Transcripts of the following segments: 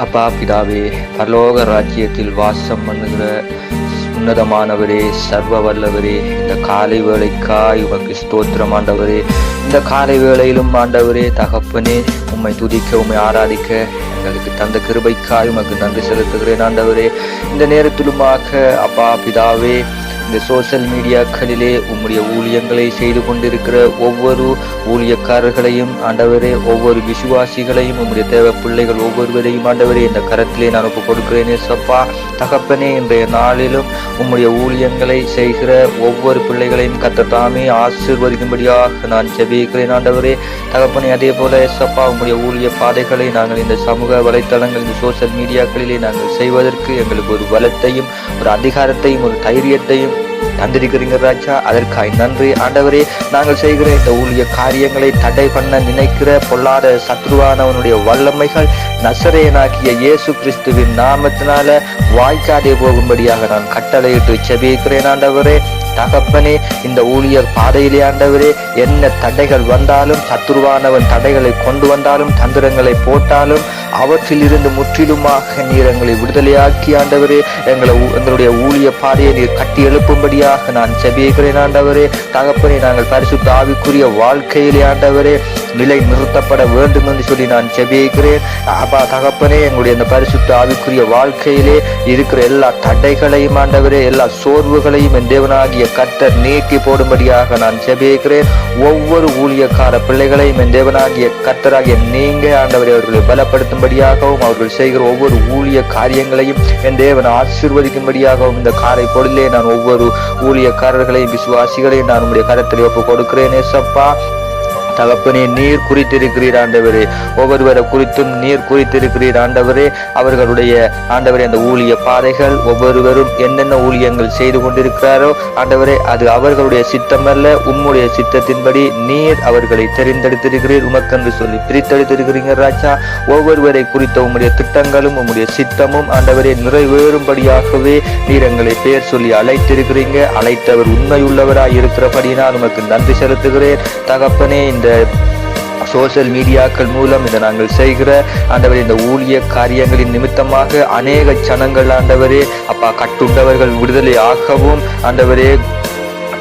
அப்பா பிதாவே, பரலோக ராஜ்யத்தில் வாசம் பண்ணுகிற உன்னதமானவரே, சர்வ வல்லவரே, இந்த காலை வேளைக்காய் உமக்கு ஸ்தோத்திரம் ஆண்டவரே. இந்த காலை வேளையிலும் ஆண்டவரே தகப்பனே, உம்மை துதிக்க உம்மை ஆராதிக்க எங்களுக்கு தந்த கிருபைக்காய் உமக்கு நன்றி செலுத்துகிறேன் ஆண்டவரே. இந்த நேரத்திலுமாக அப்பா பிதாவே, இந்த சோசியல் மீடியாக்களிலே உம்முடைய ஊழியங்களை செய்து கொண்டிருக்கிற ஒவ்வொரு ஊழியக்காரர்களையும் ஆண்டவரே, ஒவ்வொரு விசுவாசிகளையும் உம்முடைய தேவ பிள்ளைகள் ஒவ்வொருவரையும் ஆண்டவரே இந்த கரத்திலே நான் ஒப்பு கொடுக்கிறேனே சப்பா. தகப்பனே, இன்றைய நாளிலும் உம்முடைய ஊழியங்களை செய்கிற ஒவ்வொரு பிள்ளைகளையும் கர்த்தர் ஆசீர்வதிக்கும்படியாக நான் ஜெபிக்கிறேன் ஆண்டவரே. தகப்பனே, அதே போல சப்பா உம்முடைய ஊழிய பாதைகளை நாங்கள் இந்த சமூக வலைத்தளங்கள், இந்த சோசியல் மீடியாக்களிலே நாங்கள் செய்வதற்கு எங்களுக்கு ஒரு பலத்தையும் ஒரு அதிகாரத்தையும் ஒரு தைரியத்தையும் தந்திருக்கிறீங்க ராஜா. அதற்காய் நன்றி ஆண்டவரே. நாங்கள் செய்கிற இந்த ஊழிய காரியங்களை தடை பண்ண நினைக்கிற பொல்லாத சத்ருவானவனுடைய வல்லமைகள் நசரேயனாகிய இயேசு கிறிஸ்துவின் நாமத்தினால வாய்க்காதே போகும்படியாக நான் கட்டளையிட்டு ஜெபிக்கிறேன் ஆண்டவரே. தகப்பனே, இந்த ஊழிய பாதையிலே ஆண்டவரே என்ன தடைகள் வந்தாலும், சத்துருவானவன் தடைகளை கொண்டு வந்தாலும், தந்திரங்களை போட்டாலும், அவற்றில் இருந்து முற்றிலுமாக நீர் எங்களை விடுதலையாக்கி ஆண்டவரே எங்களுடைய ஊழிய பாதையை நீர் கட்டி எழுப்பும்படியாக நான் ஜெபிக்கிறேன் ஆண்டவரே. தகப்பனே, நாங்கள் பரிசுத்த ஆவிக்குரிய வாழ்க்கையிலே ஆண்டவரே நிலை நிறுத்தப்பட வேண்டும் என்று சொல்லி நான் ஜெபிக்கிறேன் அப்பா. தகப்பனே, எங்களுடைய இந்த பரிசுத்த ஆவிக்குரிய வாழ்க்கையிலே இருக்கிற எல்லா தடைகளையும் ஆண்டவரே, எல்லா சோர்வுகளையும் என் தேவனாகிய கர்த்தர் நீக்கி போடும்படியாக நான் ஜெபிக்கிறேன். ஒவ்வொரு ஊழியக்கார பிள்ளைகளையும் என் தேவனாகிய கர்த்தராகிய நீங்க ஆண்டவரே அவர்களை பலப்படுத்தும்படியாகவும், அவர்கள் செய்கிற ஒவ்வொரு ஊழிய காரியங்களையும் என் தேவன் ஆசீர்வதிக்கும்படியாகவும் இந்த காலை பொழுதிலே நான் ஒவ்வொரு ஊழியக்காரர்களையும் விசுவாசிகளையும் நான் உங்களுடைய கரத்தில் ஒப்பு கொடுக்கிறேனே சப்பா. தகப்பனே, நீர் குறித்திருக்கிறீர் ஆண்டவரே, ஒவ்வொருவரை குறித்தும் நீர் குறித்திருக்கிறீர் ஆண்டவரே. அவர்களுடைய ஆண்டவரே அந்த ஊழிய பாதைகள் ஒவ்வொருவரும் என்னென்ன ஊழியங்கள் செய்து கொண்டிருக்கிறாரோ ஆண்டவரே, அது அவர்களுடைய சித்தமல்ல, உம்முடைய சித்தத்தின்படி நீர் அவர்களை தெரிந்தெடுத்திருக்கிறீர், உமக்கென்று சொல்லி பிரித்தெடுத்திருக்கிறீங்க ராஜா. ஒவ்வொருவரை குறித்த உம்முடைய திட்டங்களும் உம்முடைய சித்தமும் ஆண்டவரே நிறைவேறும்படியாகவே நீர் எங்களை பேர் சொல்லி அழைத்திருக்கிறீங்க. அழைத்தவர் உண்மையுள்ளவராய் இருக்கிறபடினால் உமக்கு நன்றி செலுத்துகிறேன் தகப்பனே. இந்த சோசியல் மீடியாக்கள் மூலம் இதை நாங்கள் செய்கிற ஆண்டவரே இந்த ஊழிய காரியங்களின் நிமித்தமாக அநேக ஜனங்கள் ஆண்டவரே அப்பா கட்டுண்டவர்கள் விடுதலை ஆகவும், ஆண்டவரே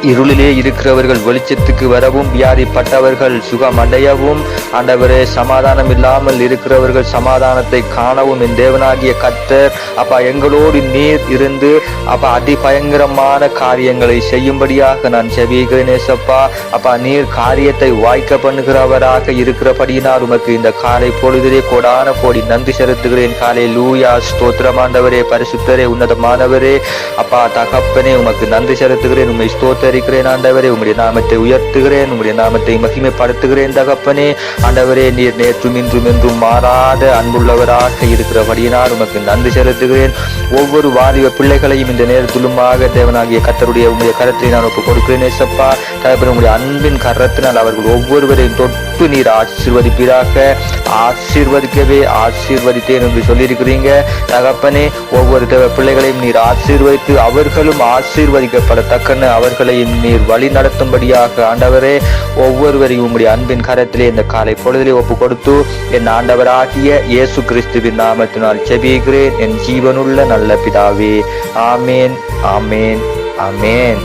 இருளிலே இருக்கிறவர்கள் வெளிச்சத்துக்கு வரவும், வியாதிப்பட்டவர்கள் சுகம் அடையவும், ஆண்டவரே சமாதானம் இல்லாமல் இருக்கிறவர்கள் சமாதானத்தை காணவும் என் தேவனாகிய கர்த்தர் அப்பா எங்களோடு நீர் இருந்து அப்பா அதிபயங்கரமான காரியங்களை செய்யும்படியாக நான் ஜெபிக்கிறேன் ஏசப்பா. அப்பா நீர் காரியத்தை வாய்க்க பண்ணுகிறவராக இருக்கிறபடியினால் உமக்கு இந்த காலை பொழுதிலே கோடான கோடி நன்றி செலுத்துகிறேன். காலை லூயா ஸ்தோத்திரம் ஆண்டவரே, பரிசுத்தரே, உன்னதமானவரே அப்பா தகப்பனே, உமக்கு நன்றி செலுத்துகிறேன். உம்மை ஸ்தோத்திர ஆண்டவரே, உம்முடைய நாமத்தை உயர்த்துகிறேன், உம்முடைய நாமத்தை மகிமைப்படுத்துகிறேன் தகப்பனே. ஆண்டவரே, நீர் நேற்றும் இன்றும் என்றும் மாறாத அன்புள்ளவராக இருக்கிறபடியினால் உமக்கு நன்றி செலுத்துகிறேன். ஒவ்வொரு வாலிப பிள்ளைகளையும் இந்த நேரத்திலுமாக தேவனாகிய கர்த்தருடைய உம்முடைய கரத்தை நான் ஒப்புக் கொடுக்கிறேன் ஏசப்பா. தகப்பனே, உம்முடைய அன்பின் கரத்தினால் அவர்கள் ஒவ்வொருவரையும் தொட்டு நீர் ஆசீர்வதிப்பீராக. ஆசீர்வதிக்கவே ஆசீர்வதித்தேன் என்று சொல்லியிருக்கிறீங்க தகப்பனே. ஒவ்வொரு தேவ பிள்ளைகளையும் நீர் ஆசீர்வதித்து அவர்களும் ஆசீர்வதிக்கப்படத்தக்கன அவர்களையும் நீர் வழி நடத்தும்படியாக ஆண்டவரே ஒவ்வொருவரையும் உம்முடைய அன்பின் கரத்திலே இந்த காலை பொழுதிலே ஒப்பு கொடுத்து என் ஆண்டவராகிய இயேசு கிறிஸ்துவின் நாமத்தினால் ஜெபிக்கிறேன் என் ஜீவனுள்ள நல்ல பிதாவே. ஆமேன், ஆமேன், ஆமேன்.